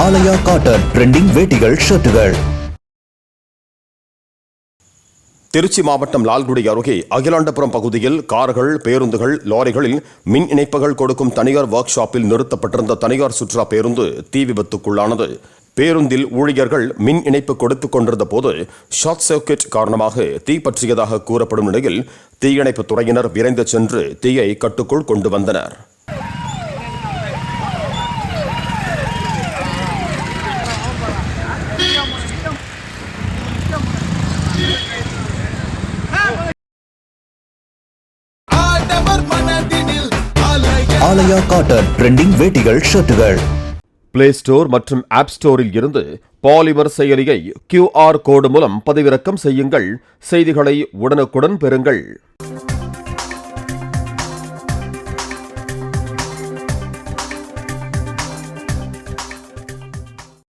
ஆலயா cotton trending வேட்டிகள் ஷர்ட்டுகள். Trichy மாவட்டம் லால்குடி அருகே அகிலாண்டபுரம் பகுதியில் கார்கள், பேருந்துகள், லாரிகளில் மின் இணைப்புகள் கொடுக்கும் தனியார் ஒர்க் ஷாப்பில் நிறுத்தப்பட்டிருந்த தனியார் சுற்றுலா பேருந்து தீ விபத்துக்குள்ளானது. பேருந்தில் ஊழியர்கள் மின் இணைப்பு கொடுத்துக் கொண்டிருந்த போது ஷார்ட் சர்க்கியூட் காரணமாக தீ பற்றியதாக கூறப்படும் நிலையில் தீயணைப்பு துறையினர் விரைந்து சென்று தீயை கட்டுக்குள் கொண்டு வந்தனர். ஆலயா காட்டன் ட்ரெண்டிங் வேட்டிகள் ஷர்ட்டுகள். பிளே ஸ்டோர் மற்றும் ஆப் ஸ்டோரில் இருந்து பாலிமர் செயலியை QR கோடு மூலம் பதிவிறக்கம் செய்யுங்கள். செய்திகளை உடனுக்குடன் பெறுங்கள்.